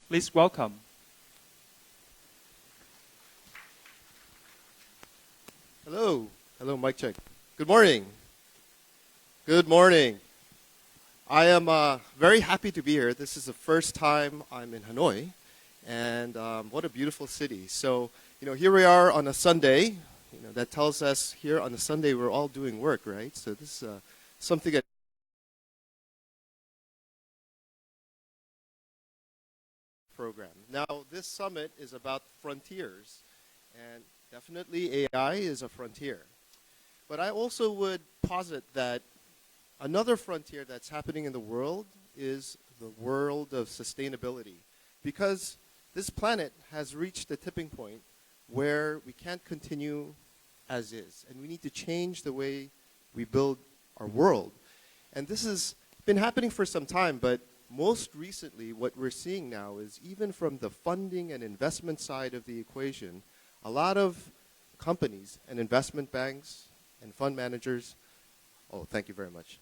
Please welcome. Hello. Hello, mic check. Good morning. Good morning. I am very happy to be here. This is the first time I'm in Hanoi, and what a beautiful city. So, here we are on a Sunday. That tells us here on a Sunday we're all doing work, right? So this is something that program. Now, this summit is about frontiers, and definitely AI is a frontier. But I also would posit that another frontier that's happening in the world is the world of sustainability. Because this planet has reached a tipping point where we can't continue as is. And we need to change the way we build our world. And this has been happening for some time, but most recently what we're seeing now is even from the funding and investment side of the equation, a lot of companies and investment banks and fund managers, thank you very much,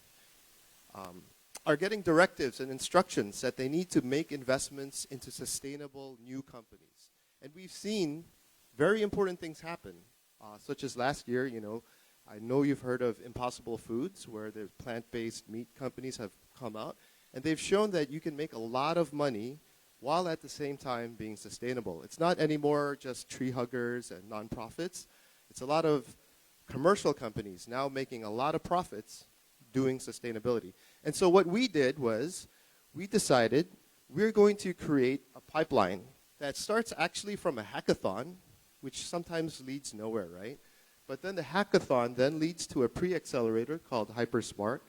are getting directives and instructions that they need to make investments into sustainable new companies. And we've seen very important things happen, such as last year, I know you've heard of Impossible Foods, where the plant-based meat companies have come out, and they've shown that you can make a lot of money while at the same time being sustainable. It's not anymore just tree huggers and nonprofits. It's a lot of commercial companies now making a lot of profits doing sustainability. And so what we did was we decided we're going to create a pipeline that starts actually from a hackathon, which sometimes leads nowhere, right? But then the hackathon then leads to a pre-accelerator called HyperSpark.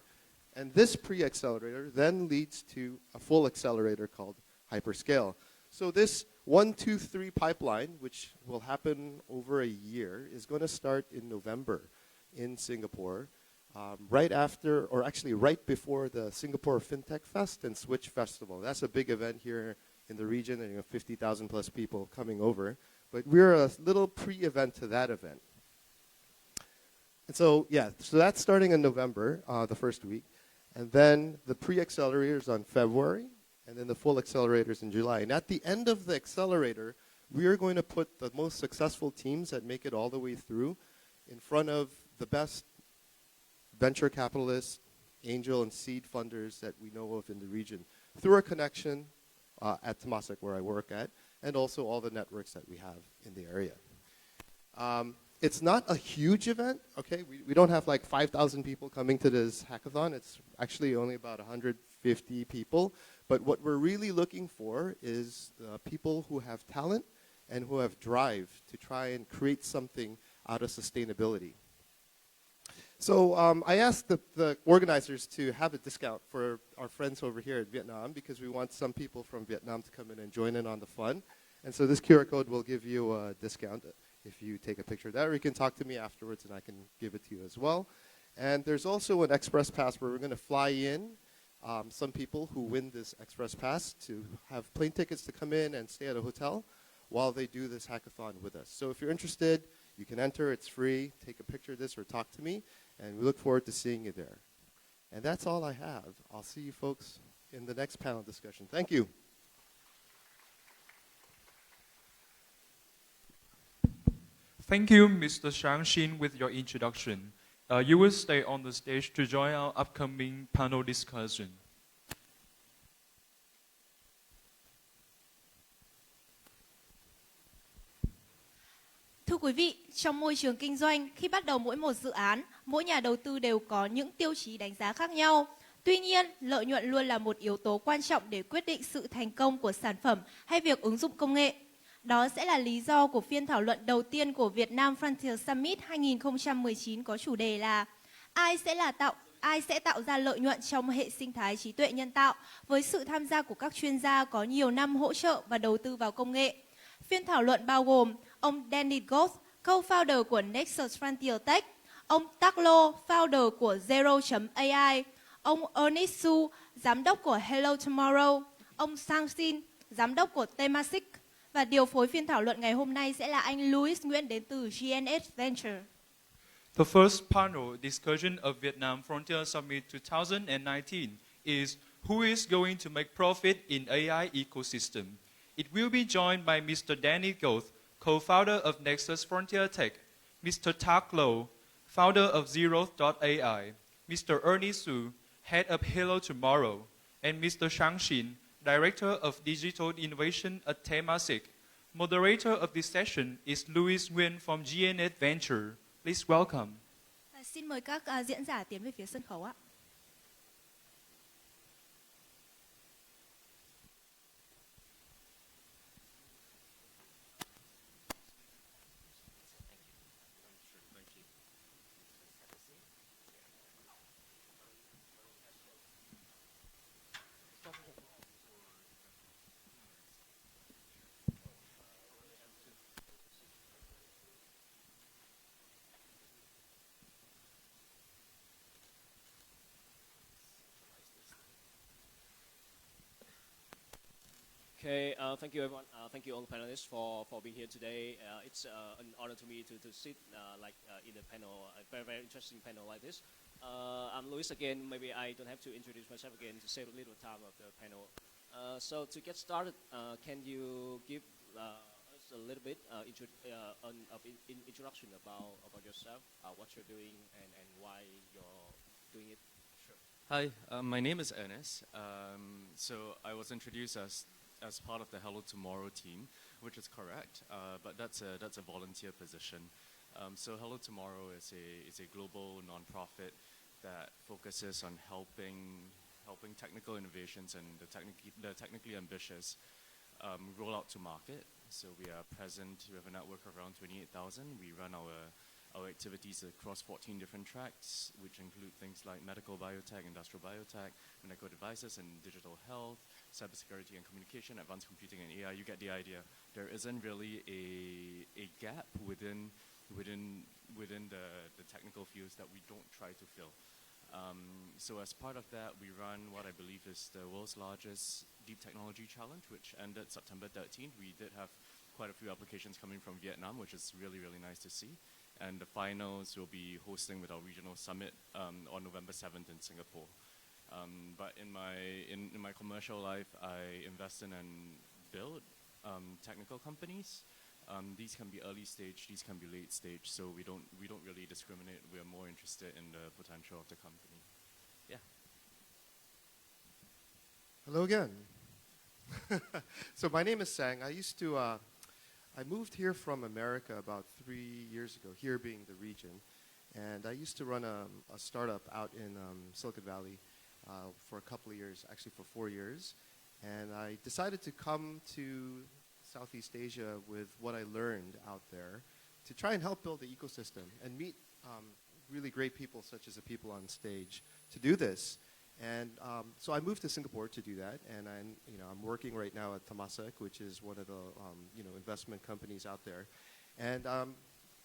And this pre-accelerator then leads to a full accelerator called Hyperscale. So this 1, 2, 3 pipeline, which will happen over a year, is going to start in November in Singapore, right after, or actually right before the Singapore FinTech Fest and Switch Festival. That's a big event here in the region, and 50,000 plus people coming over. But we're a little pre-event to that event. And so, so that's starting in November, the first week. And then the pre-accelerator is on February, and then the full accelerator is in July. And at the end of the accelerator, we are going to put the most successful teams that make it all the way through in front of the best venture capitalists, angel and seed funders that we know of in the region through our connection at Temasek, where I work at, and also all the networks that we have in the area. It's not a huge event, okay? We don't have like 5,000 people coming to this hackathon. It's actually only about 150 people. But what we're really looking for is people who have talent and who have drive to try and create something out of sustainability. So I asked the organizers to have a discount for our friends over here in Vietnam because we want some people from Vietnam to come in and join in on the fun. And so this QR code will give you a discount if you take a picture of that, or you can talk to me afterwards and I can give it to you as well. And there's also an express pass where we're going to fly in some people who win this express pass to have plane tickets to come in and stay at a hotel while they do this hackathon with us. So if you're interested, you can enter. It's free. Take a picture of this or talk to me, and we look forward to seeing you there. And that's all I have. I'll see you folks in the next panel discussion. Thank you. Thank you, Mr. Shang Xin, with your introduction. You will stay on the stage to join our upcoming panel discussion. Thưa quý vị, trong môi trường kinh doanh, khi bắt đầu mỗi một dự án, mỗi nhà đầu tư đều có những tiêu chí đánh giá khác nhau. Tuy nhiên, lợi nhuận luôn là một yếu tố quan trọng để quyết định sự thành công của sản phẩm hay việc ứng dụng công nghệ. Đó sẽ là lý do của phiên thảo luận đầu tiên của Việt Nam Frontier Summit 2019 có chủ đề là ai sẽ tạo ra lợi nhuận trong hệ sinh thái trí tuệ nhân tạo với sự tham gia của các chuyên gia có nhiều năm hỗ trợ và đầu tư vào công nghệ. Phiên thảo luận bao gồm ông Danny Goff, co-founder của Nexus Frontier Tech, ông Tak Lo, founder của Zero.ai, ông Ernest Su, giám đốc của Hello Tomorrow, ông Sang Xin, giám đốc của Temasek. Và điều phối phiên thảo luận ngày hôm nay sẽ là anh Louis Nguyễn đến từ GNH Venture. The first panel discussion of Vietnam Frontier Summit 2019 is who is going to make profit in AI ecosystem. It will be joined by Mr. Danny Goth, co-founder of Nexus Frontier Tech, Mr. Tak Lo, founder of Zeroth.ai, Mr. Ernie Su, head of Hello Tomorrow, and Mr. Shang Xin, director of digital innovation at Temasek. Moderator of this session is Louis Nguyen from GNet Venture. Please welcome. Xin mời các diễn giả tiến về phía sân khấu ạ. Okay, thank you everyone. Thank you all the panelists for being here today. It's an honor to me to sit in a panel, a very, very interesting panel like this. I'm Luis again. Maybe I don't have to introduce myself again to save a little time of the panel. So to get started, can you give us a little bit introduction about yourself, what you're doing, and why you're doing it? Sure. Hi, my name is Ernest. So I was introduced as part of the Hello Tomorrow team, which is correct, but that's a volunteer position. So Hello Tomorrow is a global nonprofit that focuses on helping technical innovations and the technically ambitious roll out to market. So we are present. We have a network of around 28,000. We run our activities across 14 different tracks, which include things like medical biotech, industrial biotech, medical devices and digital health, cybersecurity and communication, advanced computing and AI. You get the idea. There isn't really a gap within the technical fields that we don't try to fill. So as part of that, we run what I believe is the world's largest deep technology challenge, which ended September 13th. We did have quite a few applications coming from Vietnam, which is really, really nice to see. And the finals will be hosting with our regional summit on November 7th in Singapore. But in my commercial life, I invest in and build technical companies. These can be early stage, these can be late stage. So we don't really discriminate. We are more interested in the potential of the company. Yeah. Hello again. So my name is Sang. I moved here from America about 3 years ago, here being the region. And I used to run a startup out in Silicon Valley for a couple of years, actually for 4 years. And I decided to come to Southeast Asia with what I learned out there to try and help build the ecosystem and meet really great people such as the people on stage to do this. And so I moved to Singapore to do that, and I'm working right now at Temasek, which is one of the investment companies out there. And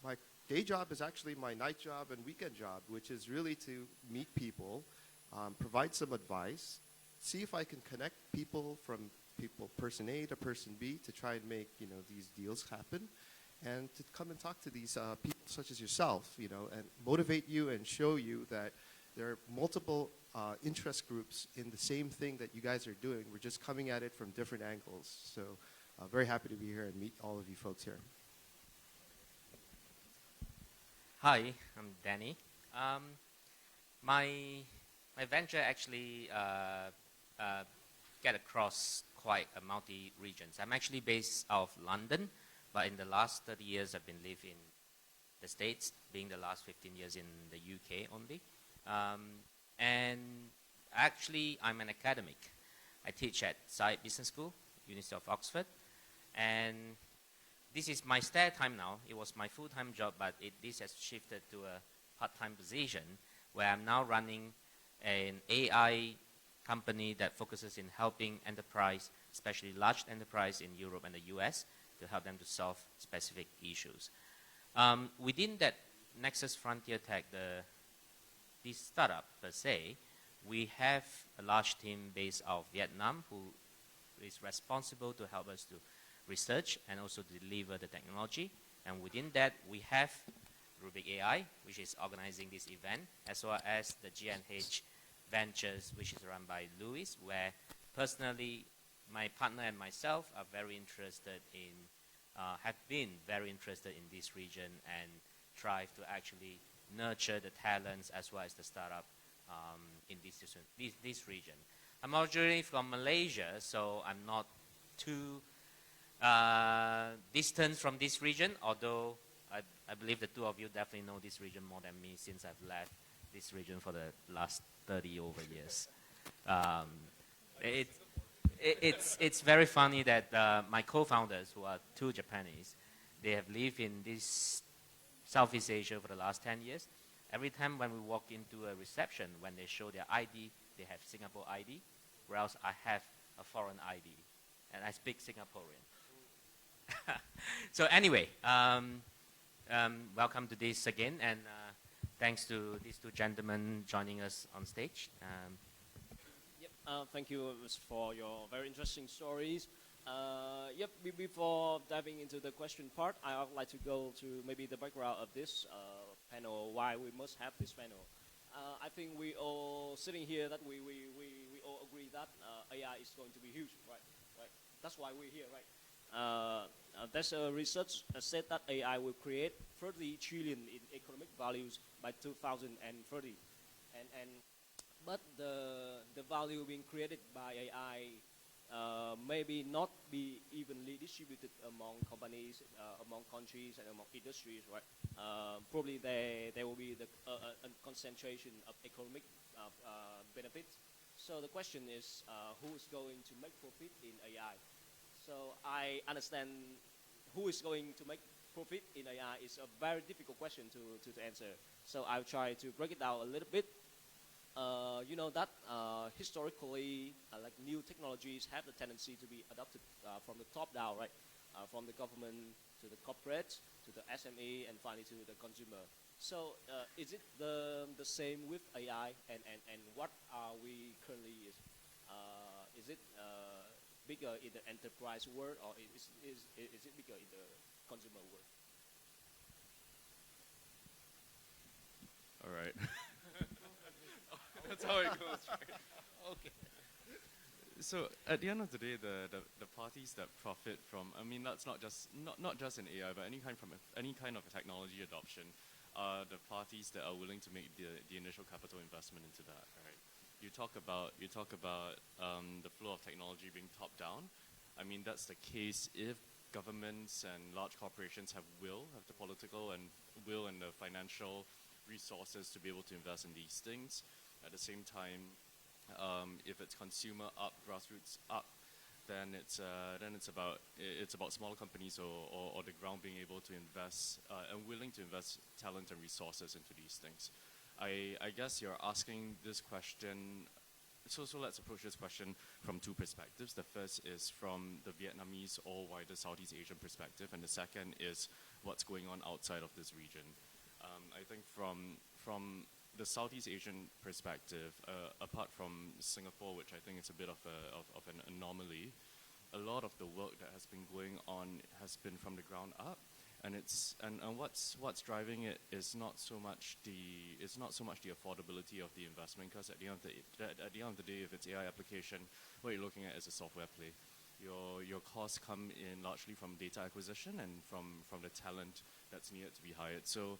my day job is actually my night job and weekend job, which is really to meet people, provide some advice, see if I can connect people from person A to person B to try and make these deals happen, and to come and talk to these people such as yourself, and motivate you and show you that there are multiple interest groups in the same thing that you guys are doing. We're just coming at it from different angles. So very happy to be here and meet all of you folks here. Hi, I'm Danny. My venture actually get across quite a multi-regions. I'm actually based out of London, but in the last 30 years I've been living in the States, being the last 15 years in the UK only. And actually I'm an academic. I teach at Saïd Business School, University of Oxford, and this is my spare time now. It was my full-time job, but this has shifted to a part-time position where I'm now running an AI company that focuses in helping enterprise, especially large enterprise in Europe and the US, to help them to solve specific issues. Within that Nexus Frontier Tech, this startup per se, we have a large team based out of Vietnam who is responsible to help us to research and also deliver the technology. And within that, we have Rubik AI, which is organizing this event, as well as the GNH Ventures, which is run by Louis, where personally my partner and myself are very interested in, have been very interested in this region and try to actually nurture the talents as well as the startup in this region. I'm originally from Malaysia, so I'm not too distant from this region, although I believe the two of you definitely know this region more than me since I've left this region for the last 30 over years. It's very funny that my co-founders, who are two Japanese, they have lived in this Southeast Asia for the last 10 years. Every time when we walk into a reception, when they show their ID, they have Singapore ID, whereas I have a foreign ID, and I speak Singaporean. So anyway, welcome to this again, and thanks to these two gentlemen joining us on stage. Thank you for your very interesting stories. Before diving into the question part, I would like to go to maybe the background of this panel, why we must have this panel. I think we all sitting here that we all agree that AI is going to be huge, right? That's why we're here, right? There's a research said that AI will create 30 trillion in economic values by 2030, but the value being created by AI maybe not be evenly distributed among companies, among countries, and among industries, right? Probably there will be a concentration of economic benefits. So the question is, who is going to make profit in AI? So I understand who is going to make profit in AI is a very difficult question to answer. So I'll try to break it down a little bit. You know that historically, like new technologies have the tendency to be adopted from the top down, right? From the government to the corporate, to the SME, and finally to the consumer. So is it the same with AI, and what are we currently, is it bigger in the enterprise world, or is it bigger in the consumer world? All right. That's how it goes, right? Okay. So at the end of the day, the parties that profit from, I mean, that's not just in AI, but any kind of technology adoption, are the parties that are willing to make the initial capital investment into that, right? You talk about the flow of technology being top down. I mean, that's the case if governments and large corporations have the political and will and the financial resources to be able to invest in these things. At the same time, if it's consumer up, grassroots up, then it's about smaller companies or the ground being able to invest and willing to invest talent and resources into these things. I guess you're asking this question. So let's approach this question from two perspectives. The first is from the Vietnamese or wider Southeast Asian perspective, and the second is what's going on outside of this region. I think from the Southeast Asian perspective, apart from Singapore, which I think is a bit of an anomaly, a lot of the work that has been going on has been from the ground up, and what's driving it is not so much the affordability of the investment, because at the end of the day, if it's AI application, what you're looking at is a software play. Your costs come in largely from data acquisition and from the talent that's needed to be hired. So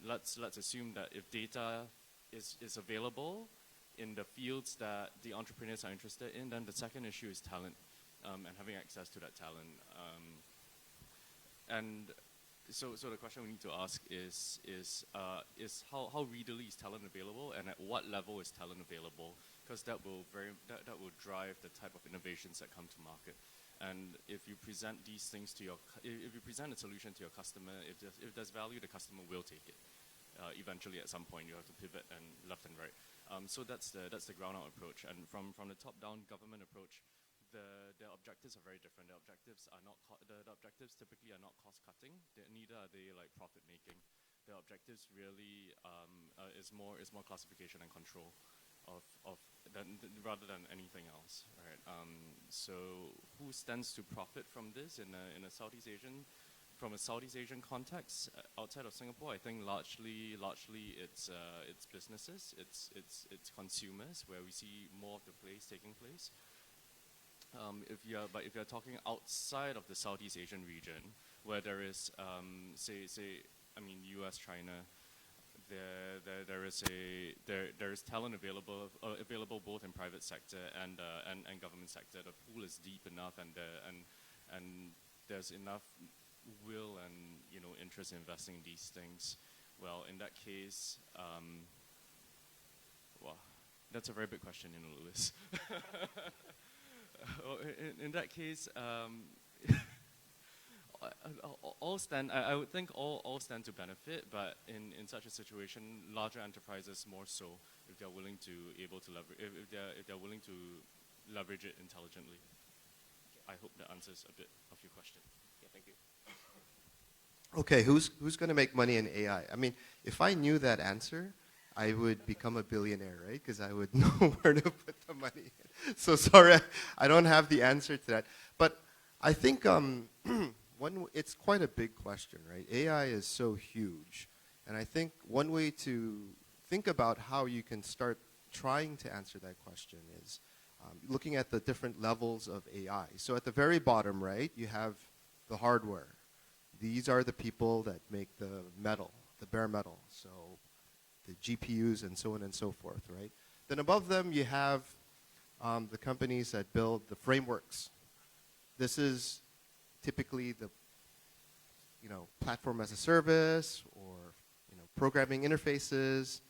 let's assume that if data is available in the fields that the entrepreneurs are interested in, then the second issue is talent and having access to that talent. And so the question we need to ask is how readily is talent available, and at what level is talent available? Because that will drive the type of innovations that come to market. And if you present these things if you present a solution to your customer, if there's value, the customer will take it. Eventually, at some point, you have to pivot and left and right. So that's the ground out approach. And from the top down government approach, the objectives are very different. The objectives typically are not cost cutting. Neither are they like profit making. The objectives really is more classification and control rather than anything else, right? So who stands to profit from this in a Southeast Asian context outside of Singapore? I think largely it's businesses, it's consumers, where we see more of the plays taking place. If you're talking outside of the Southeast Asian region, where there is, U.S., China, there is talent available both in private sector and government sector. The pool is deep enough, and there's enough will and interest in investing in these things. Well, in that case, well, that's a very big question, Louis. In that case, I would think all stand to benefit, but in such a situation, larger enterprises more so if they're willing to if they're willing to leverage it intelligently. I hope that answers a bit of your question. Yeah, thank you. Okay, who's going to make money in AI? I mean, if I knew that answer, I would become a billionaire, right? Because I would know where to put the money in. So sorry, I don't have the answer to that. But I think it's quite a big question, right? AI is so huge. And I think one way to think about how you can start trying to answer that question is looking at the different levels of AI. So at the very bottom, right, you have the hardware. These are the people that make the metal, the bare metal. So the GPUs and so on and so forth, right? Then above them, you have the companies that build the frameworks. This is typically the platform as a service or programming interfaces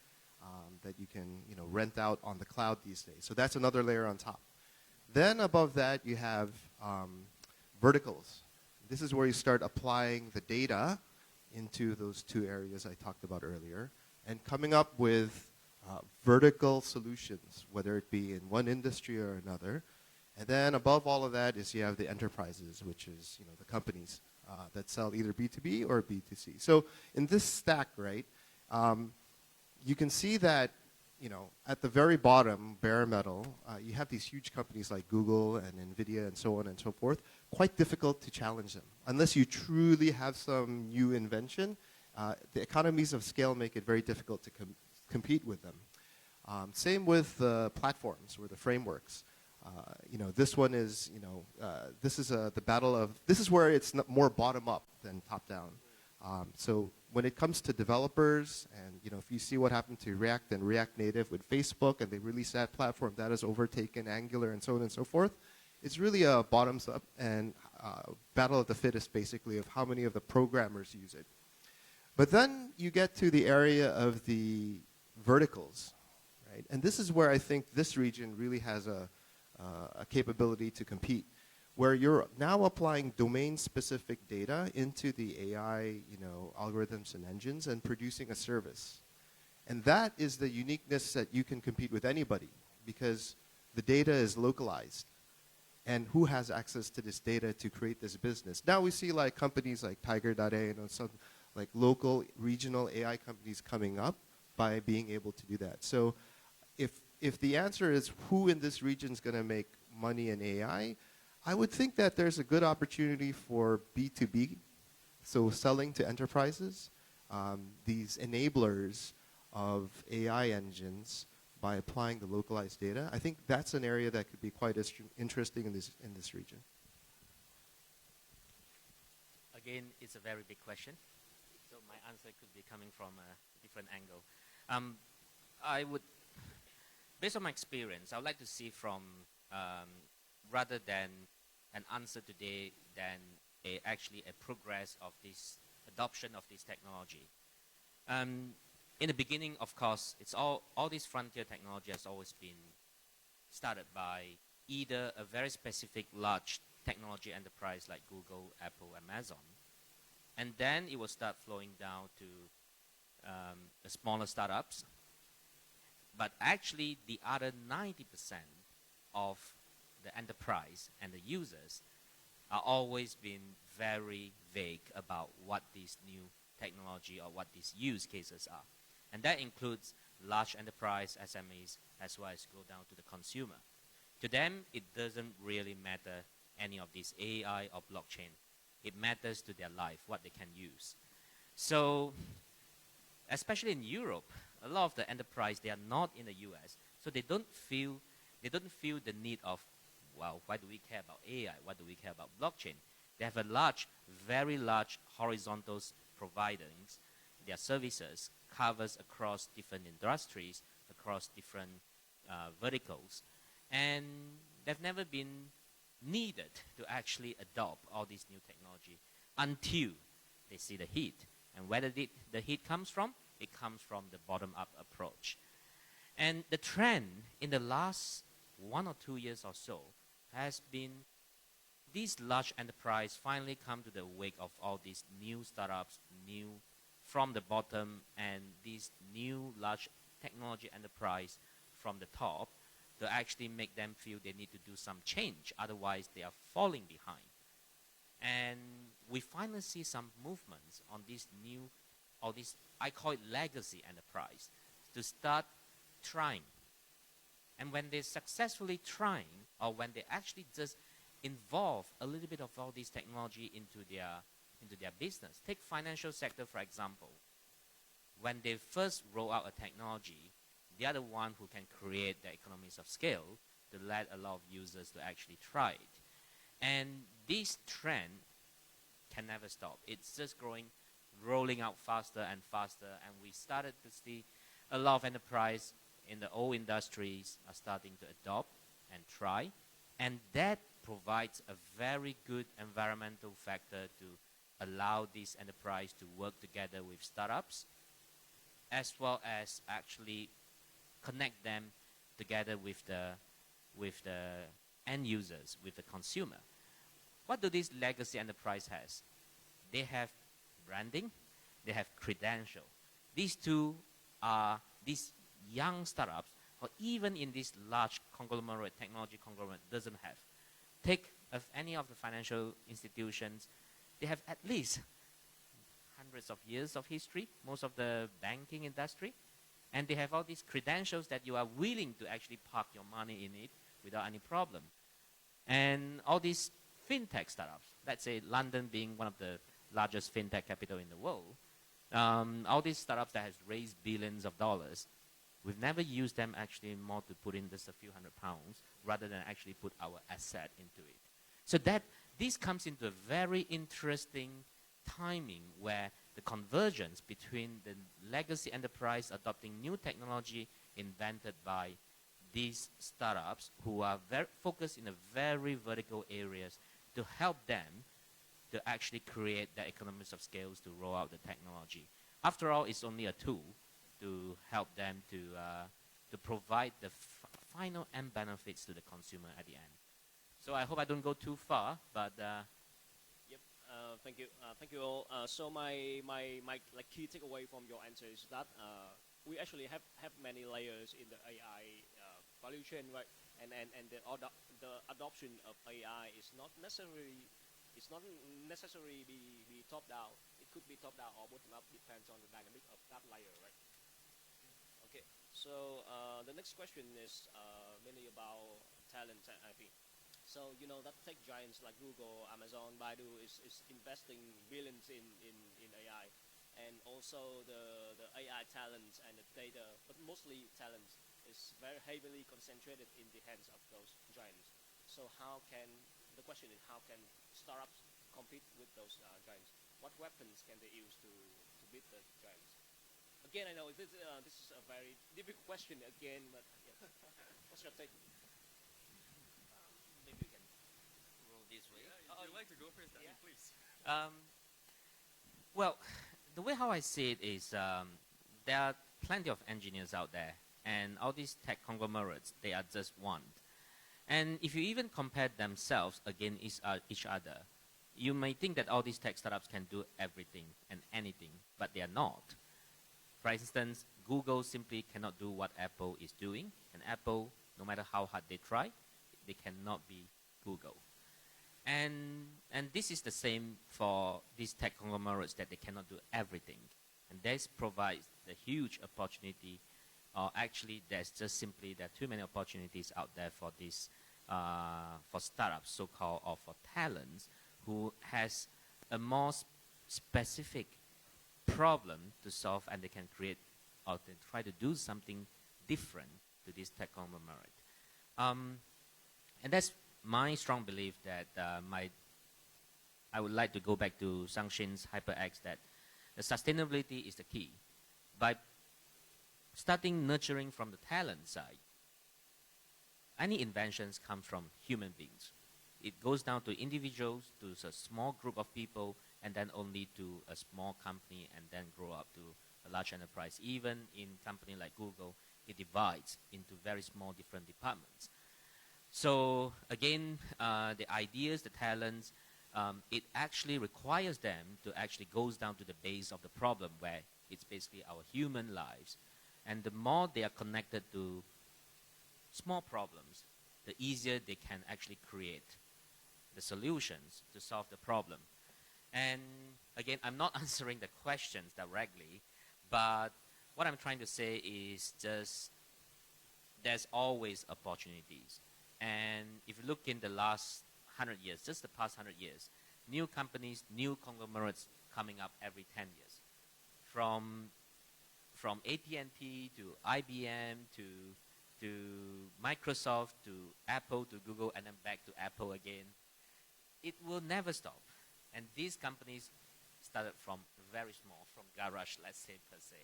that you can rent out on the cloud these days. So that's another layer on top. Then above that, you have verticals. This is where you start applying the data into those two areas I talked about earlier and coming up with vertical solutions, whether it be in one industry or another. And then above all of that is you have the enterprises, which is the companies that sell either B2B or B2C. So in this stack, right, you can see that at the very bottom, bare metal, you have these huge companies like Google and NVIDIA and so on and so forth. Quite difficult to challenge them. Unless you truly have some new invention, the economies of scale make it very difficult to compete with them. Same with the platforms or the frameworks. This one is, this is the battle of, this is where it's more bottom up than top down. So when it comes to developers, and if you see what happened to React and React Native with Facebook, and they released that platform that has overtaken Angular and so on and so forth, it's really a bottoms up and battle of the fittest, basically, of how many of the programmers use it. But then you get to the area of the verticals, right? And this is where I think this region really has a capability to compete, where you're now applying domain-specific data into the AI, algorithms and engines and producing a service. And that is the uniqueness that you can compete with anybody, because the data is localized. And who has access to this data to create this business? Now we see like companies like Tiger.ai, some like local, regional AI companies coming up by being able to do that. So if the answer is who in this region is going to make money in AI, I would think that there's a good opportunity for B2B, so selling to enterprises, these enablers of AI engines by applying the localized data. I think that's an area that could be quite interesting in this region. Again, it's a very big question, so my answer could be coming from a different angle. Based on my experience, I would like to see from, rather than an answer today, than actually a progress of this adoption of this technology. In the beginning, of course, it's all this frontier technology has always been started by either a very specific large technology enterprise like Google, Apple, Amazon, and then it will start flowing down to the smaller startups. But actually, the other 90% of the enterprise and the users are always been very vague about what this new technology or what these use cases are. And that includes large enterprise, SMEs, as well as go down to the consumer. To them, it doesn't really matter any of this AI or blockchain. It matters to their life, what they can use. So, especially in Europe, a lot of the enterprise, they are not in the US, so they don't feel the need of well, why do we care about AI? Why do we care about blockchain? They have a large, very large horizontal providers. Their services covers across different industries, across different verticals. And they've never been needed to actually adopt all this new technology until they see the heat. And where the heat comes from? It comes from the bottom-up approach. And the trend in the last 1 or 2 years or so has been these large enterprises finally come to the wake of all these new startups, new from the bottom, and these new large technology enterprise from the top to actually make them feel they need to do some change. Otherwise, they are falling behind. And we finally see some movements on this new, or this, I call it legacy enterprise, to start trying. And when they're successfully trying, or when they actually just involve a little bit of all this technology into their business. Take financial sector, for example. When they first roll out a technology, they are the one who can create the economies of scale to let a lot of users to actually try it. And this trend can never stop. It's just growing, rolling out faster and faster, and we started to see a lot of enterprise in the old industries are starting to adopt and try, and that provides a very good environmental factor to allow this enterprise to work together with startups, as well as actually connect them together with the end users, with the consumer. What do these legacy enterprise has? They have branding, they have credential. These two are these young startups, or even in this large conglomerate, technology conglomerate doesn't have. Take of any of the financial institutions, they have at least hundreds of years of history, most of the banking industry, and they have all these credentials that you are willing to actually park your money in it without any problem. And all these fintech startups, let's say London being one of the largest fintech capital in the world, all these startups that has raised billions of dollars, we've never used them actually more to put in just a few £100 rather than actually put our asset into it. So that this comes into a very interesting timing where the convergence between the legacy enterprise adopting new technology invented by these startups who are very focused in a very vertical areas to help them to actually create the economies of scales to roll out the technology. After all, it's only a tool to help them to provide the final end benefits to the consumer at the end. So I hope I don't go too far, but Yep. Thank you. Thank you all. So my like key takeaway from your answer is that we actually have many layers in the AI value chain, right? And the adoption of AI is not necessarily be top down. It could be top down or bottom up, depends on the dynamic of that layer, right? Okay. So the next question is mainly about talent, I think. So you know that tech giants like Google, Amazon, Baidu is investing billions in AI, and also the AI talents and the data, but mostly talents is very heavily concentrated in the hands of those giants. So the question is how can startups compete with those giants? What weapons can they use to beat the giants? Again, I know this is a very difficult question again, but yeah. What's your take? maybe we can roll this way. I'd like to go first, Danny, Yeah. please. Well, the way how I see it is there are plenty of engineers out there, and all these tech conglomerates, they are just one. And if you even compare themselves against each other, you may think that all these tech startups can do everything and anything, but they are not. For instance, Google simply cannot do what Apple is doing, and Apple, no matter how hard they try, they cannot be Google. And this is the same for these tech conglomerates, that they cannot do everything. And this provides the huge opportunity, or actually there's just simply there are too many opportunities out there for this, for startups, so-called, or for talents who has a more specific problem to solve, and they can create or they try to do something different to this tech conglomerate. And that's my strong belief that I would like to go back to Sangshin's HyperX that the sustainability is the key. By starting nurturing from the talent side, any inventions come from human beings. It goes down to individuals, to a small group of people, and then only to a small company, and then grow up to a large enterprise. Even in company like Google, it divides into very small different departments. So again, the ideas, the talents, it actually requires them to actually goes down to the base of the problem, where it's basically our human lives. And the more they are connected to small problems, the easier they can actually create the solutions to solve the problem. And again, I'm not answering the questions directly, but what I'm trying to say is just there's always opportunities. And if you look in the last 100 years, just the past 100 years, new companies, new conglomerates coming up every 10 years. From AT&T to IBM to Microsoft to Apple to Google and then back to Apple again. It will never stop. And these companies started from very small, from garage, let's say, per se.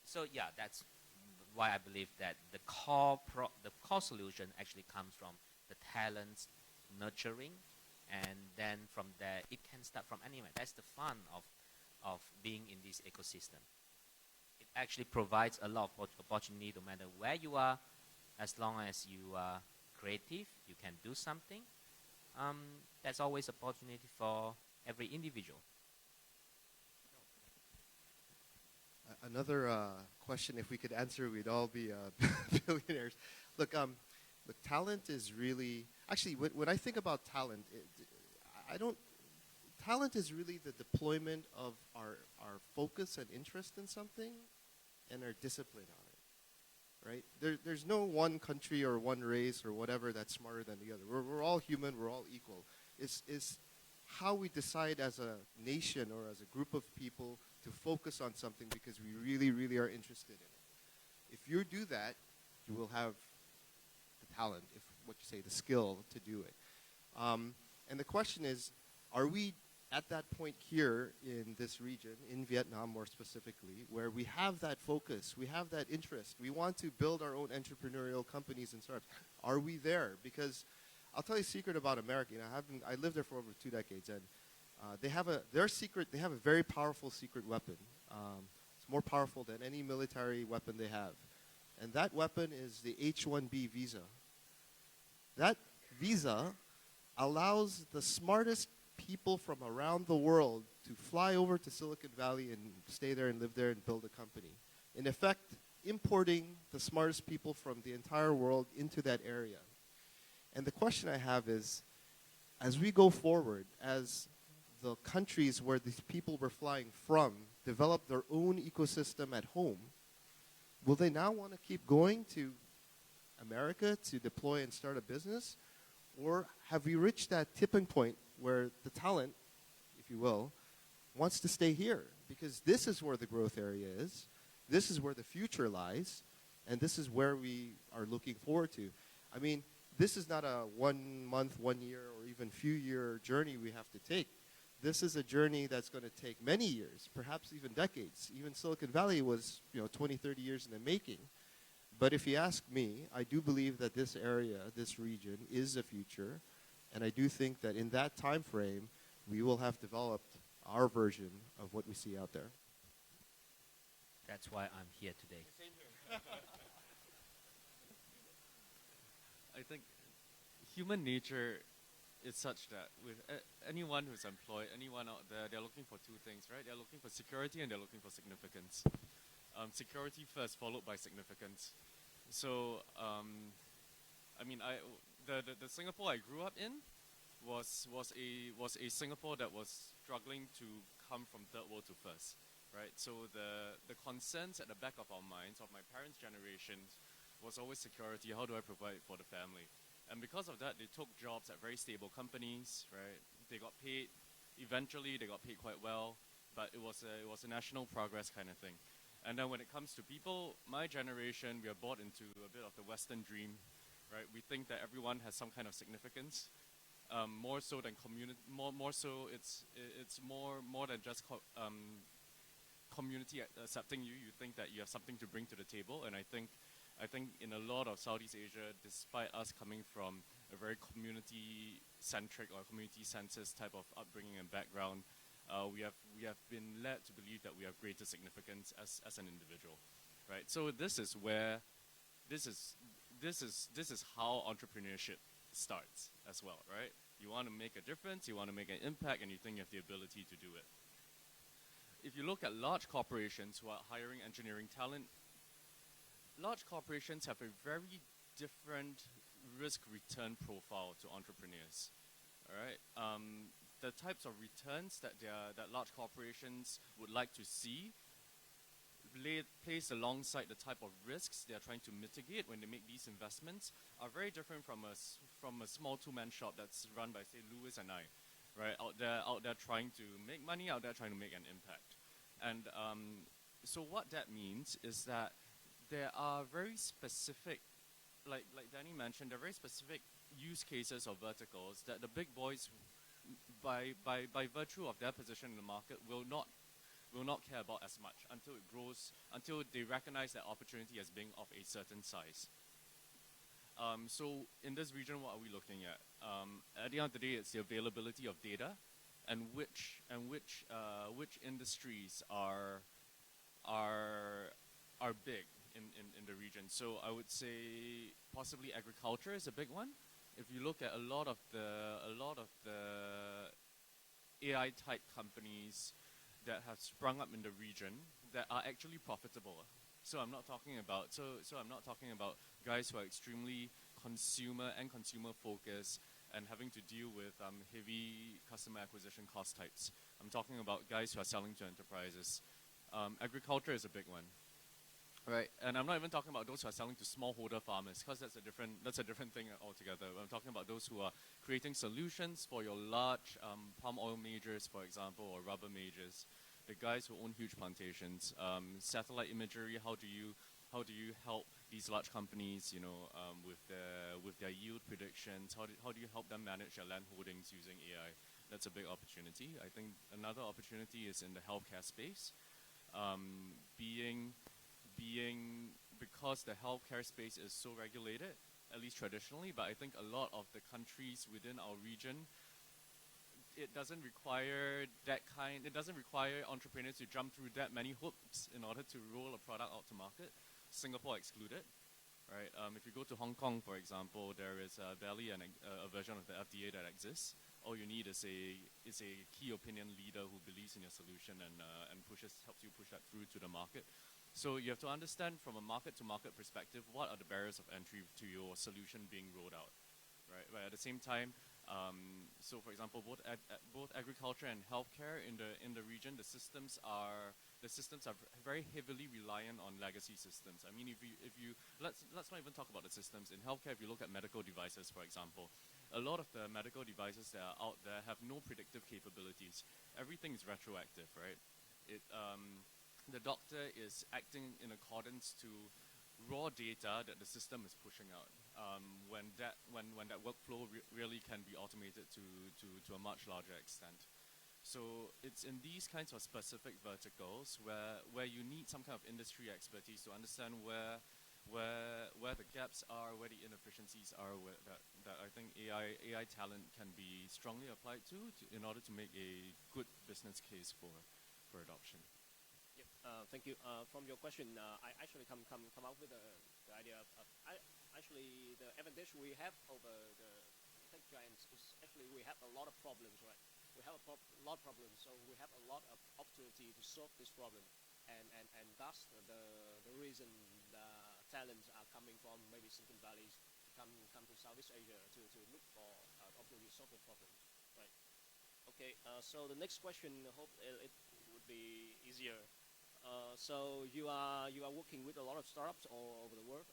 So yeah, that's why I believe that the core solution actually comes from the talents nurturing, and then from there it can start from anywhere. That's the fun of being in this ecosystem. It actually provides a lot of opportunity no matter where you are, as long as you are creative, you can do something. There's always opportunity for every individual. Another question, if we could answer, we'd all be billionaires. Look, talent is really actually when I think about talent, talent is really the deployment of our focus and interest in something, and our discipline on it. Right? There's no one country or one race or whatever that's smarter than the other. We're all human. We're all equal. It's how we decide as a nation or as a group of people to focus on something because we really, really are interested in it. If you do that, you will have the talent, if what you say, the skill to do it. And the question is, are we at that point here in this region, in Vietnam more specifically, where we have that focus, we have that interest, we want to build our own entrepreneurial companies and startups? Are we there? Because I'll tell you a secret about America. I lived there for over 2 decades, and they have a very powerful secret weapon. It's more powerful than any military weapon they have. And that weapon is the H-1B visa. That visa allows the smartest people from around the world to fly over to Silicon Valley and stay there and live there and build a company. In effect, importing the smartest people from the entire world into that area. And the question I have is, as we go forward, as the countries where these people were flying from develop their own ecosystem at home, will they now want to keep going to America to deploy and start a business? Or have we reached that tipping point where the talent, if you will, wants to stay here? Because this is where the growth area is. This is where the future lies. And this is where we are looking forward to. I mean, this is not a 1 month, 1 year, or even few year journey we have to take. This is a journey that's going to take many years, perhaps even decades. Even Silicon Valley was 20, 30 years in the making. But if you ask me, I do believe that this area, this region, is the future. And I do think that in that time frame, we will have developed our version of what we see out there. That's why I'm here today. I think human nature is such that with anyone who's employed, anyone out there, they're looking for 2 things, right? They're looking for security and they're looking for significance. Security first, followed by significance. So, I mean, the Singapore I grew up in was a Singapore that was struggling to come from third world to first, right? So the concerns at the back of our minds, of my parents' generations, was always security. How do I provide for the family? And because of that, they took jobs at very stable companies, right? They got paid. Eventually, they got paid quite well, but it was a national progress kind of thing. And then when it comes to people, my generation, we are bought into a bit of the Western dream, right? We think that everyone has some kind of significance, more so than community. More so, it's more than just community accepting you. You think that you have something to bring to the table, and I think in a lot of Southeast Asia, despite us coming from a very community-centric or community-census type of upbringing and background, we have been led to believe that we have greater significance as an individual, right? So this is how entrepreneurship starts as well, right? You want to make a difference, you want to make an impact, and you think you have the ability to do it. If you look at large corporations who are hiring engineering talent, large corporations have a very different risk-return profile to entrepreneurs. All right, the types of returns that large corporations would like to see placed alongside the type of risks they are trying to mitigate when they make these investments are very different from a small two-man shop that's run by, say, Louis and I, right? Out there trying to make money, out there trying to make an impact. And so what that means is that there are very specific, like Danny mentioned, there are very specific use cases or verticals that the big boys, by virtue of their position in the market, will not care about as much until it grows, until they recognize that opportunity as being of a certain size. So in this region, what are we looking at? At the end of the day, it's the availability of data, and which industries are big in the region. So I would say possibly agriculture is a big one. If you look at a lot of the AI type companies that have sprung up in the region that are actually profitable. So I'm not talking about guys who are extremely consumer focused and having to deal with heavy customer acquisition cost types. I'm talking about guys who are selling to enterprises. Agriculture is a big one, right? And I'm not even talking about those who are selling to smallholder farmers, because that's a different thing altogether. I'm talking about those who are creating solutions for your large palm oil majors, for example, or rubber majors. The guys who own huge plantations, satellite imagery. How do you help these large companies, with their yield predictions? How do you help them manage their land holdings using AI? That's a big opportunity. I think another opportunity is in the healthcare space, because the healthcare space is so regulated, at least traditionally. But I think a lot of the countries within our region, it doesn't require entrepreneurs to jump through that many hoops in order to roll a product out to market, Singapore excluded, right? If you go to Hong Kong, for example, there is barely a version of the FDA that exists. All you need is a key opinion leader who believes in your solution and helps you push that through to the market. So you have to understand from a market-to-market perspective, what are the barriers of entry to your solution being rolled out, right? But at the same time, so for example, both agriculture and healthcare in the region, the systems are very heavily reliant on legacy systems. I mean, if you let's not even talk about the systems in healthcare. If you look at medical devices, for example, a lot of the medical devices that are out there have no predictive capabilities. Everything is retroactive, right? The doctor is acting in accordance to raw data that the system is pushing out. When that workflow really can be automated to a much larger extent. So it's in these kinds of specific verticals where you need some kind of industry expertise to understand where the gaps are, where the inefficiencies are, that I think AI talent can be strongly applied to in order to make a good business case for adoption. Thank you. From your question, I actually come up with the idea of actually the advantage we have over the tech giants is actually we have a lot of problems, right? We have a lot of problems, so we have a lot of opportunity to solve this problem, and that's the reason the talents are coming from maybe Silicon Valley to come to Southeast Asia to look for opportunity to solve the problem, right? Okay. So the next question, I hope it would be easier. So you are working with a lot of startups all over the world.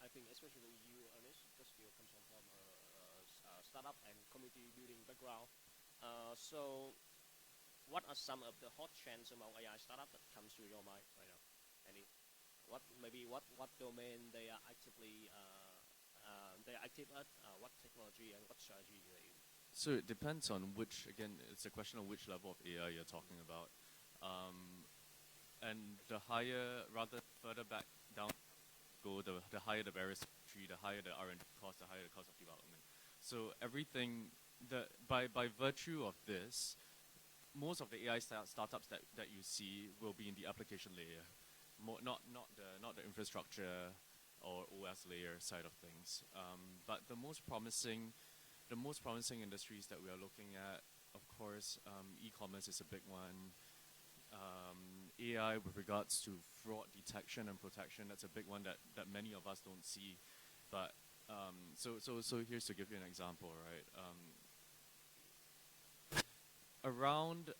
I think especially you, Ernest, because you come from a startup and community building background. So what are some of the hot trends among AI startups that comes to your mind right now? What domain they are actively they active at? What technology and what strategy do they use? So it depends on which, again, it's a question of which level of AI you're talking about. And the higher, rather further back down go, the higher the barriers to entry, the higher the R&D cost, the higher the cost of development. So everything, by virtue of this, most of the AI startups that you see will be in the application layer, not the infrastructure or OS layer side of things. But the most promising industries that we are looking at, of course, e-commerce is a big one. AI with regards to fraud detection and protection, that's a big one that many of us don't see. But so here's to give you an example, right? Around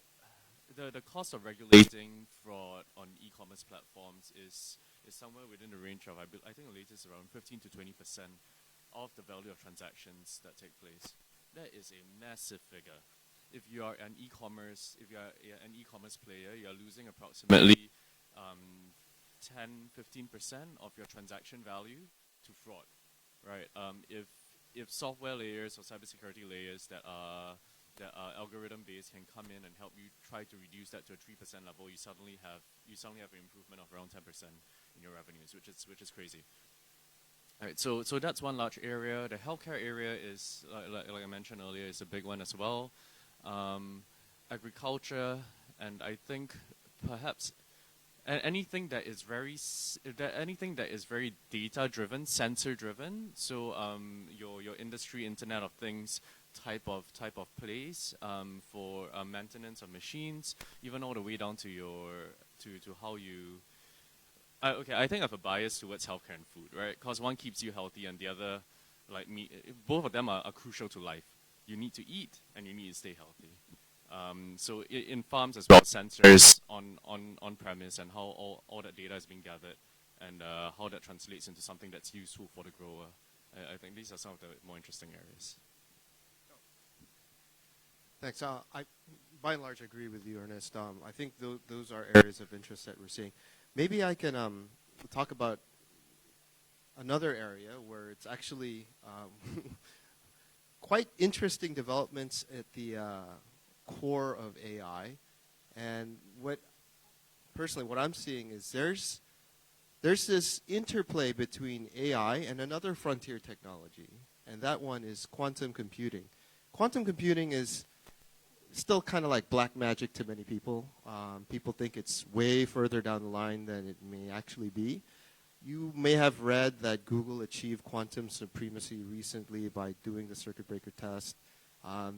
the cost of regulating fraud on e-commerce platforms is somewhere within the range of, I think the latest around 15 to 20% of the value of transactions that take place. That is a massive figure. If you are an e-commerce player, you are losing approximately 10-15% of your transaction value to fraud, right? If software layers or cybersecurity layers that are algorithm based can come in and help you try to reduce that to a 3% level, you suddenly have an improvement of around 10% in your revenues, which is crazy. All right, so that's one large area. The healthcare area is, like I mentioned earlier, is a big one as well. Agriculture, and I think perhaps anything that is very data driven, sensor driven. So your industry, Internet of Things type of place for maintenance of machines, even all the way down to to how you. Okay, I think I have a bias towards healthcare and food, right? Because one keeps you healthy, and the other, like me, both of them are crucial to life. You need to eat, and you need to stay healthy. So in farms as well, sensors on premise, and how all that data is being gathered, and how that translates into something that's useful for the grower. I think these are some of the more interesting areas. Thanks. I, by and large, agree with you, Ernest. I think those are areas of interest that we're seeing. Maybe I can talk about another area where it's actually quite interesting developments at the core of AI. And personally, what I'm seeing is there's this interplay between AI and another frontier technology, and that one is quantum computing. Quantum computing is still kind of like black magic to many people. People think it's way further down the line than it may actually be. You may have read that Google achieved quantum supremacy recently by doing the circuit breaker test.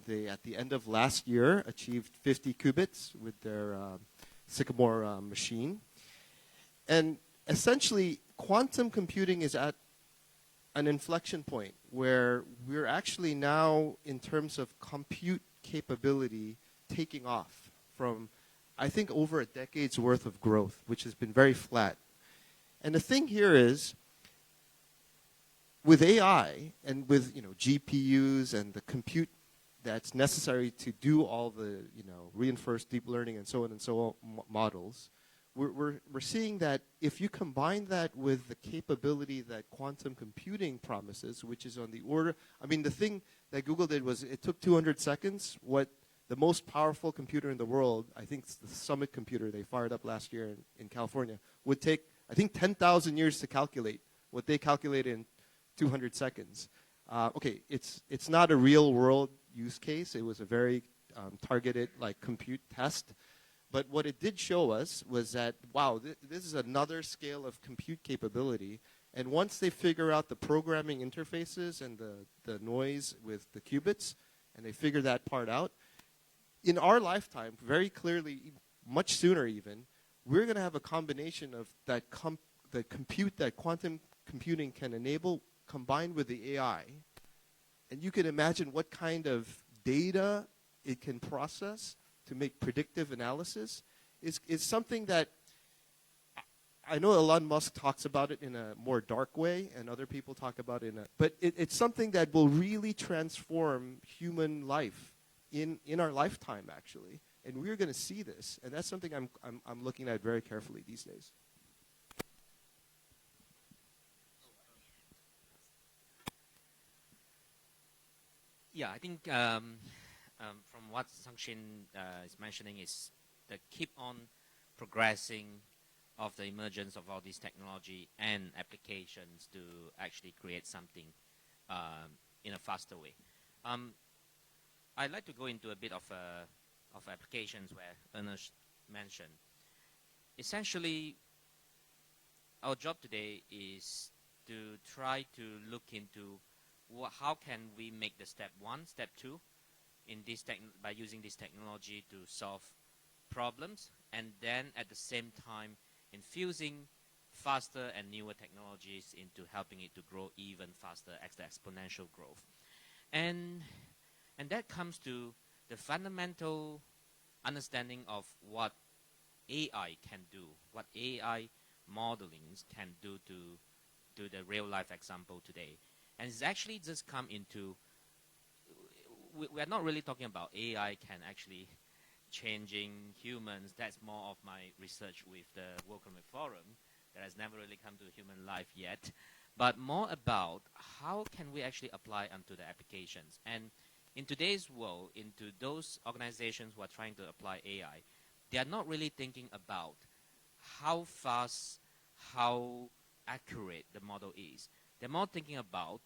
They, at the end of last year, achieved 50 qubits with their Sycamore machine. And essentially, quantum computing is at an inflection point where we're actually now, in terms of compute capability, taking off from, I think, over a decade's worth of growth, which has been very flat. And the thing here is, with AI and with GPUs and the compute that's necessary to do all the reinforced deep learning and so on models, we're seeing that if you combine that with the capability that quantum computing promises, which is on the order, I mean, the thing that Google did was it took 200 seconds. What the most powerful computer in the world, I think it's the Summit computer they fired up last year in California, would take, I think, 10,000 years to calculate what they calculated in 200 seconds. Okay, it's not a real world use case. It was a very targeted compute test. But what it did show us was that, wow, this is another scale of compute capability. And once they figure out the programming interfaces and the noise with the qubits, and they figure that part out, in our lifetime, very clearly, much sooner even, we're going to have a combination of the compute that quantum computing can enable combined with the AI. And you can imagine what kind of data it can process to make predictive analysis is something that I know Elon Musk talks about it in a more dark way, and other people talk about it but it's something that will really transform human life in our lifetime, actually. And we're going to see this, and that's something I'm looking at very carefully these days. Yeah, I think from what Sangshin is mentioning is the keep on progressing of the emergence of all these technology and applications to actually create something in a faster way. I'd like to go into a bit of applications where Ernest mentioned. Essentially, our job today is to try to look into how can we make the step 1, step 2 in this by using this technology to solve problems, and then at the same time infusing faster and newer technologies into helping it to grow even faster as the exponential growth. And that comes to the fundamental understanding of what AI can do, what AI modeling can do to the real life example today. And it's actually just come into, we're not really talking about AI can actually changing humans. That's more of my research with the World Economic Forum that has never really come to human life yet, but more about how can we actually apply onto the applications. And in today's world, into those organizations who are trying to apply AI, they are not really thinking about how fast, how accurate the model is. They're more thinking about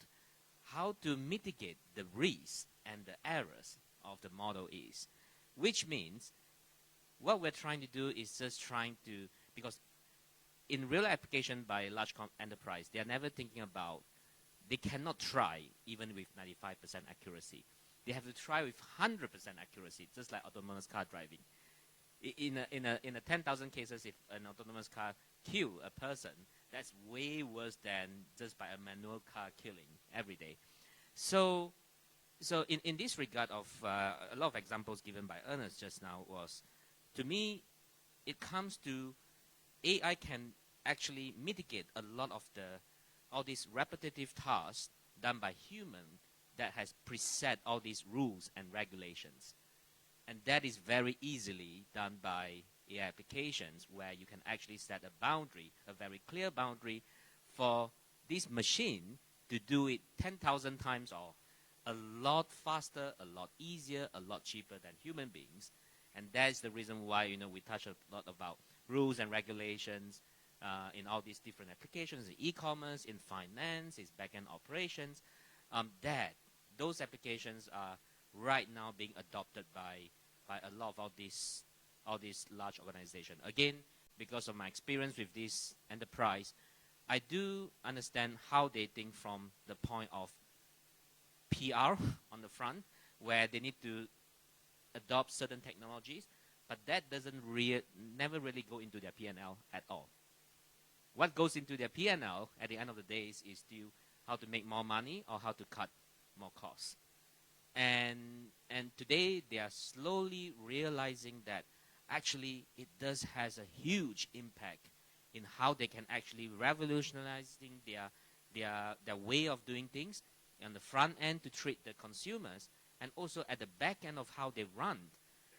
how to mitigate the risks and the errors of the model is, which means what we're trying to do is just trying to, because in real application by large enterprise, they are never thinking about, they cannot try even with 95% accuracy. They have to try with 100% accuracy, just like autonomous car driving. In a 10,000 cases, if an autonomous car kill a person, that's way worse than just by a manual car killing every day. So in this regard of a lot of examples given by Ernest just now was, to me, it comes to AI can actually mitigate a lot of all these repetitive tasks done by human that has preset all these rules and regulations. And that is very easily done by AI applications, where you can actually set a boundary, a very clear boundary for this machine to do it 10,000 times or a lot faster, a lot easier, a lot cheaper than human beings. And that's the reason why, we touch a lot about rules and regulations in all these different applications, in e-commerce, in finance, in back-end operations, that those applications are right now being adopted by a lot of all these large organizations. Again, because of my experience with this enterprise, I do understand how they think from the point of PR on the front, where they need to adopt certain technologies, but that doesn't never really go into their P&L at all. What goes into their P&L at the end of the day is still how to make more money or how to cut more costs. And today they are slowly realizing that actually it does has a huge impact in how they can actually revolutionizing their way of doing things on the front end to treat the consumers, and also at the back end of how they run.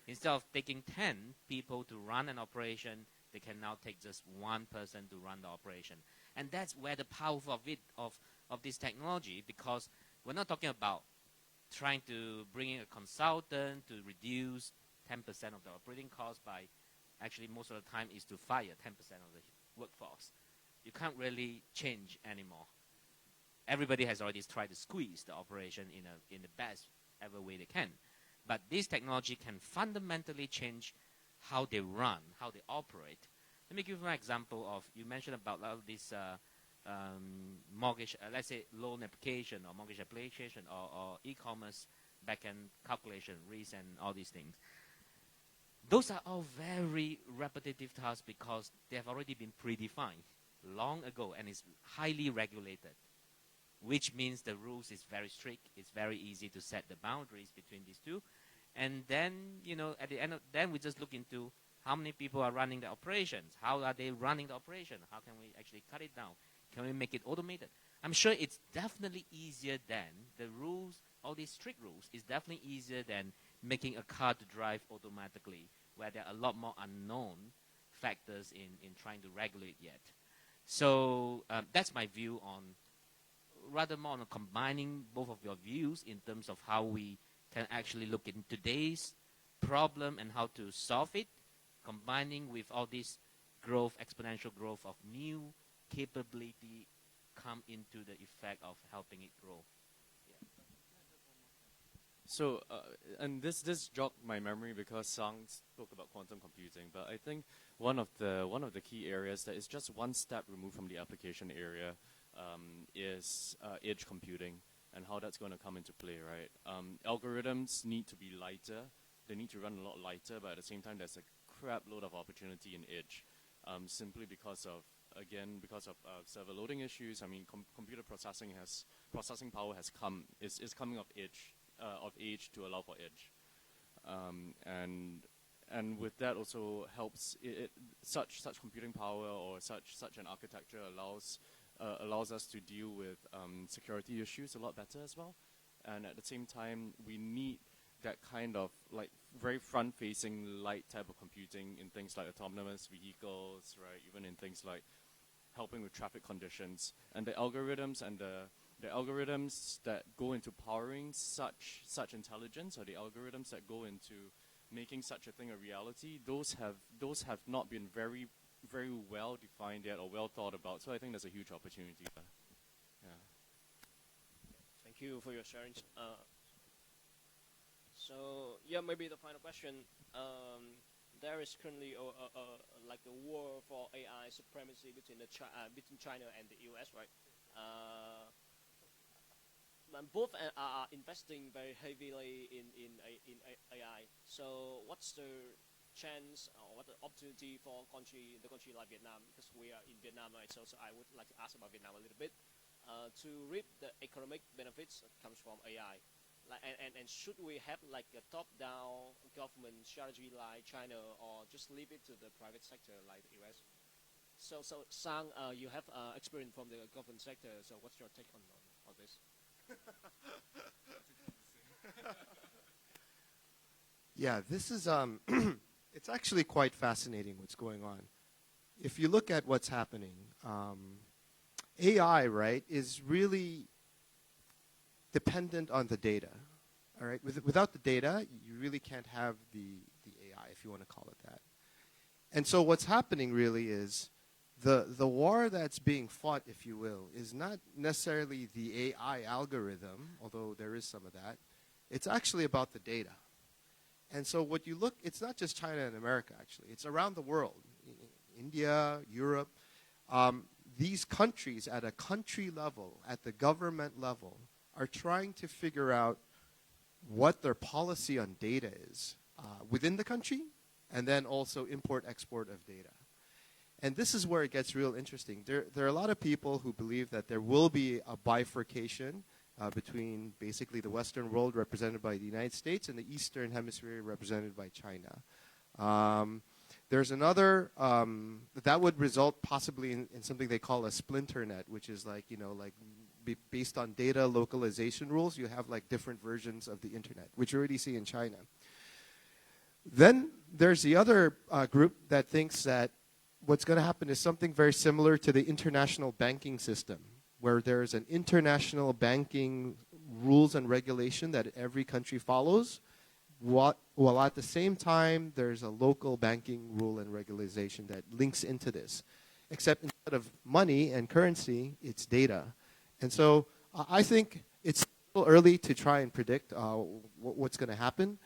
Instead of taking 10 people to run an operation, they can now take just one person to run the operation. And that's where the power of this technology, because we're not talking about trying to bring in a consultant to reduce 10% of the operating cost by, actually most of the time is to fire 10% of the workforce. You can't really change anymore. Everybody has already tried to squeeze the operation in the best ever way they can. But this technology can fundamentally change how they run, how they operate. Let me give you an example of, you mentioned about all this mortgage, let's say loan application or mortgage application or e-commerce back-end calculation, risk and all these things. Those are all very repetitive tasks because they have already been predefined long ago and it's highly regulated, which means the rules is very strict. It's very easy to set the boundaries between these two. And then, at the end of, then we just look into how many people are running the operations. How are they running the operation? How can we actually cut it down? Can we make it automated? I'm sure it's definitely easier than the rules, all these strict rules, is definitely easier than making a car to drive automatically, where there are a lot more unknown factors in trying to regulate yet. So that's my view on rather more on combining both of your views in terms of how we can actually look in today's problem and how to solve it, combining with all this growth, exponential growth of new capability come into the effect of helping it grow. So, and this jogged my memory because Sang spoke about quantum computing, but I think one of the key areas that is just one step removed from the application area is edge computing and how that's going to come into play, right? Algorithms need to be lighter; they need to run a lot lighter, but at the same time, there's a crap load of opportunity in edge, simply because of server loading issues. I mean, computer processing power is coming of age to allow for edge, and with that also helps such computing power or such an architecture allows us to deal with security issues a lot better as well, and at the same time we need that kind of like very front-facing light type of computing in things like autonomous vehicles, right? Even in things like helping with traffic conditions, and the algorithms that go into powering such intelligence, or the algorithms that go into making such a thing a reality, those have not been very well defined yet or well thought about. So I think there's a huge opportunity there. Yeah. Thank you for your sharing. So yeah, maybe the final question. There is currently like a war for AI supremacy between China and the US, right? And both are investing very heavily in AI. So what's the chance or what the opportunity for the country like Vietnam, because we are in Vietnam, right? So I would like to ask about Vietnam a little bit, to reap the economic benefits that comes from AI. And should we have like a top-down government strategy like China, or just leave it to the private sector like the US? So Sang, you have experience from the government sector. So what's your take on this? Yeah, this is it's actually quite fascinating what's going on. If you look at what's happening, AI, right, is really dependent on the data. All right, without the data, you really can't have the AI, if you want to call it that. And so what's happening really is the war that's being fought, if you will, is not necessarily the AI algorithm, although there is some of that. It's actually about the data. And so what you look, it's not just China and America, actually. It's around the world, India, Europe. These countries at a country level, at the government level, are trying to figure out what their policy on data is within the country, and then also import-export of data. And this is where it gets real interesting. There are a lot of people who believe that there will be a bifurcation between basically the Western world represented by the United States and the Eastern Hemisphere represented by China. There's another, that would result possibly in something they call a splinter net, which is like, based on data localization rules, you have like different versions of the internet, which you already see in China. Then there's the other group that thinks that what's going to happen is something very similar to the international banking system, where there's an international banking rules and regulation that every country follows, while at the same time there's a local banking rule and regulation that links into this. Except instead of money and currency, it's data. And so I think it's still early to try and predict what's going to happen.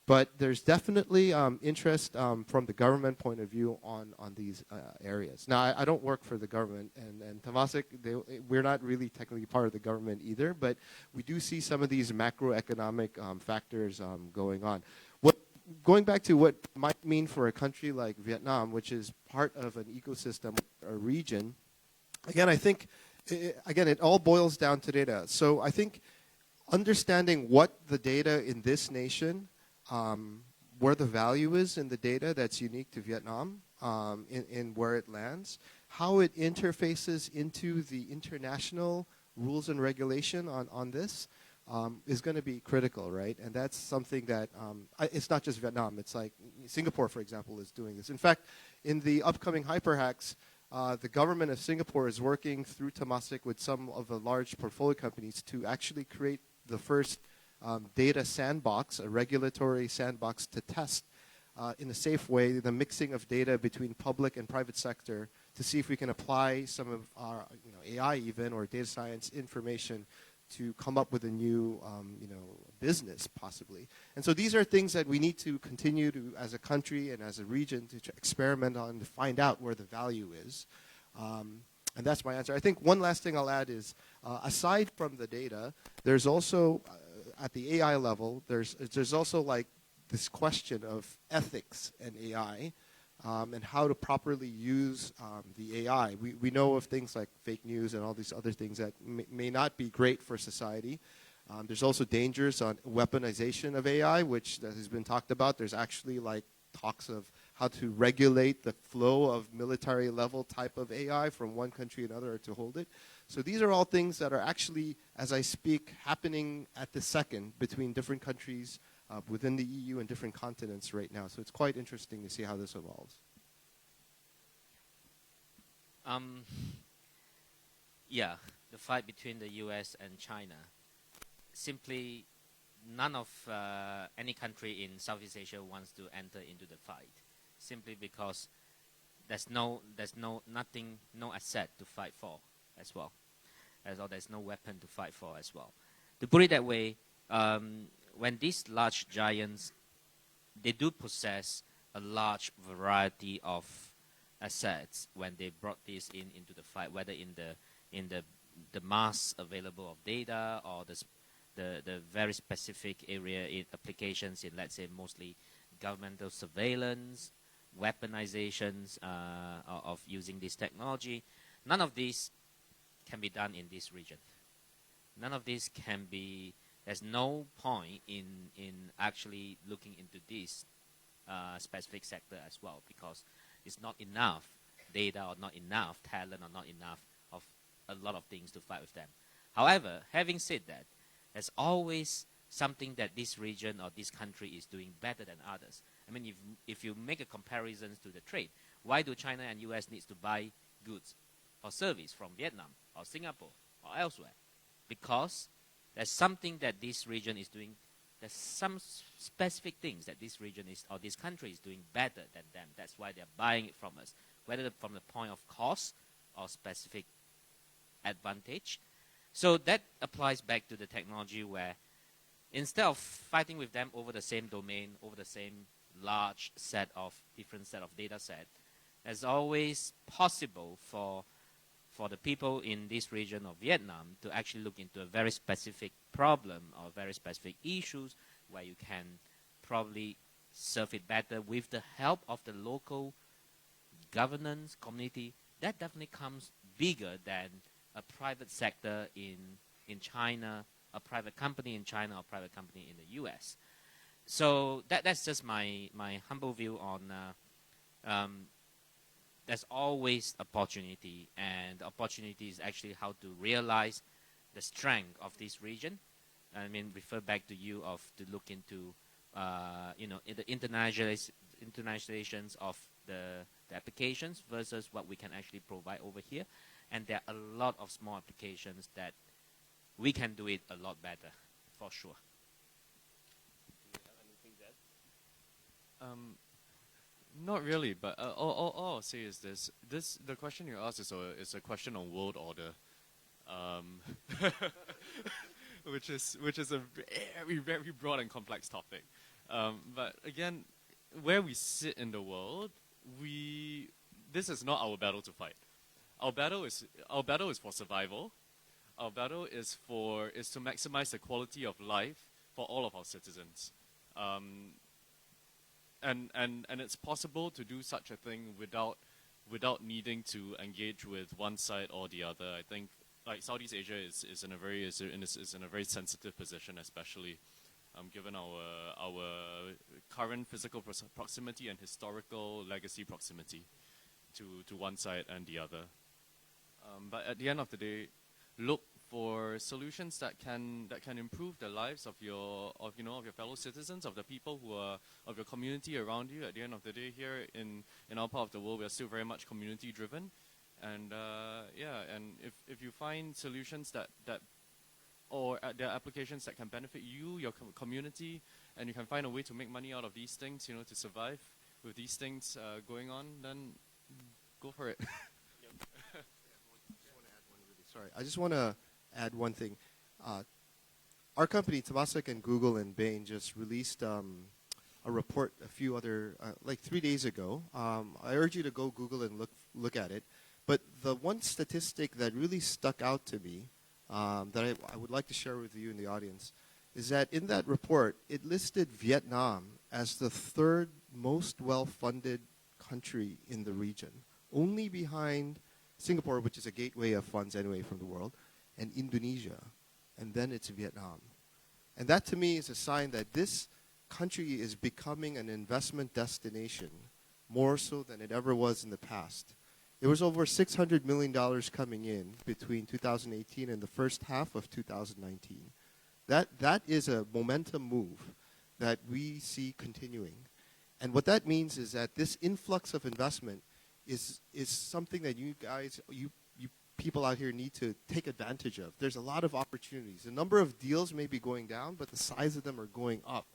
But there's definitely interest from the government point of view on these areas. Now, I don't work for the government, and Temasek, we're not really technically part of the government either, but we do see some of these macroeconomic factors going on. Going back to what might mean for a country like Vietnam, which is part of an ecosystem or region, again, I think, it all boils down to data. So I think understanding what the data in this nation, where the value is in the data that's unique to Vietnam, in where it lands, how it interfaces into the international rules and regulation on this, is going to be critical, right? And that's something that, it's not just Vietnam, it's like Singapore, for example, is doing this. In fact, in the upcoming hyperhacks, the government of Singapore is working through Temasek with some of the large portfolio companies to actually create the first data sandbox, a regulatory sandbox to test in a safe way the mixing of data between public and private sector to see if we can apply some of our AI even or data science information to come up with a new business possibly. And so these are things that we need to continue to, as a country and as a region, to experiment on to find out where the value is. And that's my answer. I think one last thing I'll add is, aside from the data, there's also, at the AI level, there's also like this question of ethics and AI, and how to properly use the AI. We know of things like fake news and all these other things that may not be great for society. There's also dangers on weaponization of AI, which that has been talked about. There's actually like talks of how to regulate the flow of military level type of AI from one country to another to hold it. So these are all things that are actually, as I speak, happening at the second between different countries within the EU and different continents right now. So it's quite interesting to see how this evolves. Yeah, the fight between the US and China. Simply, none of any country in Southeast Asia wants to enter into the fight. Simply because there's no asset to fight for as well. There's no weapon to fight for as well. To put it that way, when these large giants, they do possess a large variety of assets when they brought this into the fight, whether in the mass available of data or the very specific area in applications in, let's say, mostly governmental surveillance, weaponizations of using this technology. None of these can be done in this region. None of this can be. There's no point in actually looking into this specific sector as well, because it's not enough data or not enough talent or not enough of a lot of things to fight with them. However, having said that, there's always something that this region or this country is doing better than others. I mean, if you make a comparison to the trade, why do China and US need to buy goods or service from Vietnam or Singapore or elsewhere? Because there's something that this region is doing. There's some specific things that this region is or this country is doing better than them. That's why they're buying it from us, whether from the point of cost or specific advantage. So that applies back to the technology where instead of fighting with them over the same domain, over the same large set of different set of data set, it's always possible for the people in this region of Vietnam to actually look into a very specific problem or very specific issues where you can probably serve it better with the help of the local governance community. That definitely comes bigger than a private sector in China, a private company in China, or a private company in the US. So that's just my humble view on there's always opportunity, and the opportunity is actually how to realize the strength of this region. I mean, refer back to you to look into the internationalizations of the applications versus what we can actually provide over here. And there are a lot of small applications that we can do it a lot better, for sure. Do you have anything to add? Not really, but all I'll say is this: the question you asked is a question on world order, which is a very, very broad and complex topic. But again, where we sit in the world, this is not our battle to fight. Our battle is for survival. Our battle is to maximize the quality of life for all of our citizens. And it's possible to do such a thing without needing to engage with one side or the other. I think like Southeast Asia is in a very sensitive position, especially given our current physical proximity and historical legacy proximity to one side and the other. But at the end of the day, look for solutions that can improve the lives of your fellow citizens, of the people who are of your community around you. At the end of the day, here in our part of the world, we are still very much community driven. And yeah, and if you find solutions that or there are applications that can benefit you, your community, and you can find a way to make money out of these things, you know, to survive with these things going on, then go for it. Sorry, I just want to add one thing. Our company, Temasek and Google and Bain, just released a report a few other, like 3 days ago. I urge you to go Google and look at it. But the one statistic that really stuck out to me that I would like to share with you in the audience is that in that report, it listed Vietnam as the third most well-funded country in the region, only behind Singapore, which is a gateway of funds anyway from the world, and Indonesia, and then it's Vietnam. And that to me is a sign that this country is becoming an investment destination more so than it ever was in the past. There was over $600 million coming in between 2018 and the first half of 2019. That is a momentum move that we see continuing. And what that means is that this influx of investment is something that you guys, you people out here need to take advantage of. There's a lot of opportunities. The number of deals may be going down, but the size of them are going up.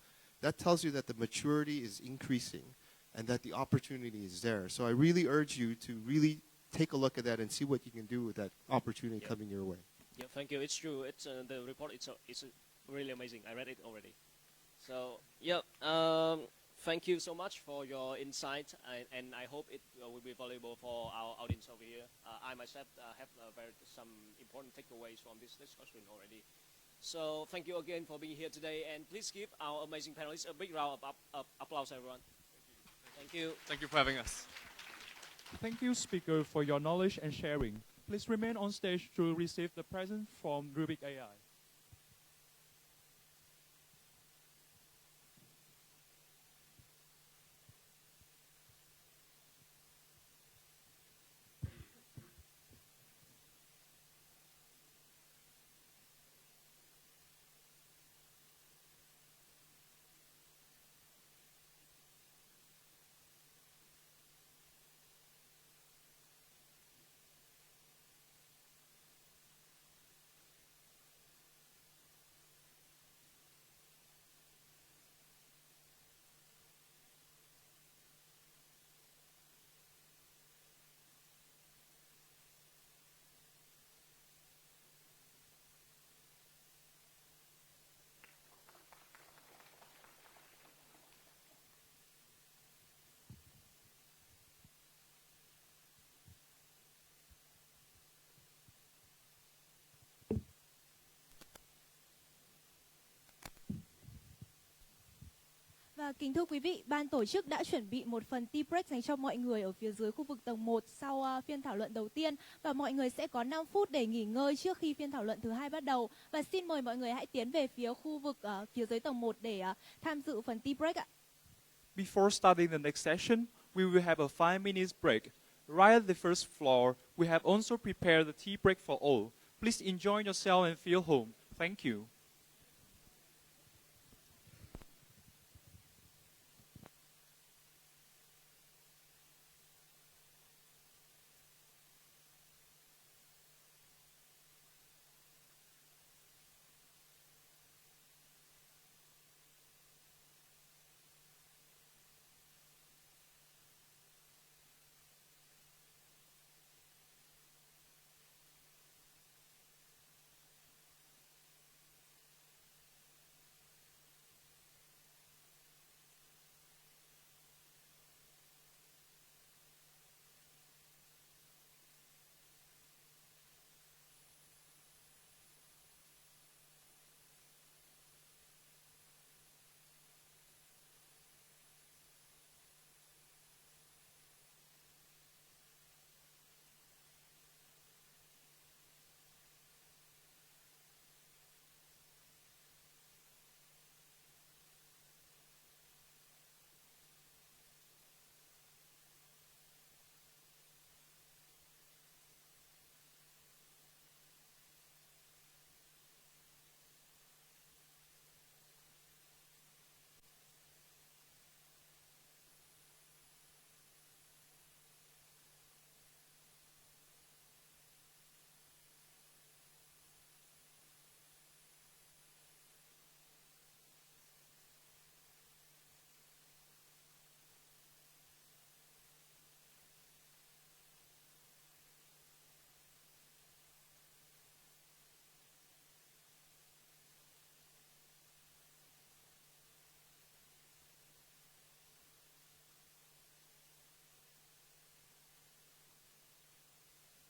That tells you that the maturity is increasing and that the opportunity is there. So I really urge you to really take a look at that and see what you can do with that opportunity coming your way. Yeah, thank you. It's true. It's the report. It's really amazing. I read it already. So yeah, thank you so much for your insight, and I hope it will be valuable for our audience over here. I myself have some important takeaways from this discussion already. So thank you again for being here today, and please give our amazing panelists a big round of applause, everyone. Thank you. Thank you for having us. Thank you, speaker, for your knowledge and sharing. Please remain on stage to receive the present from Rubik AI. Và kính thưa quý vị, ban tổ chức đã chuẩn bị một phần tea break dành cho mọi người ở phía dưới khu vực tầng 1 sau phiên thảo luận đầu tiên. Và mọi người sẽ có 5 phút để nghỉ ngơi trước khi phiên thảo luận thứ hai bắt đầu. Và xin mời mọi người hãy tiến về phía khu vực phía dưới tầng 1 để tham dự phần tea break ạ. Before starting the next session, we will have a 5 minutes break. Right at the first floor, we have also prepared the tea break for all. Please enjoy yourself and feel home. Thank you.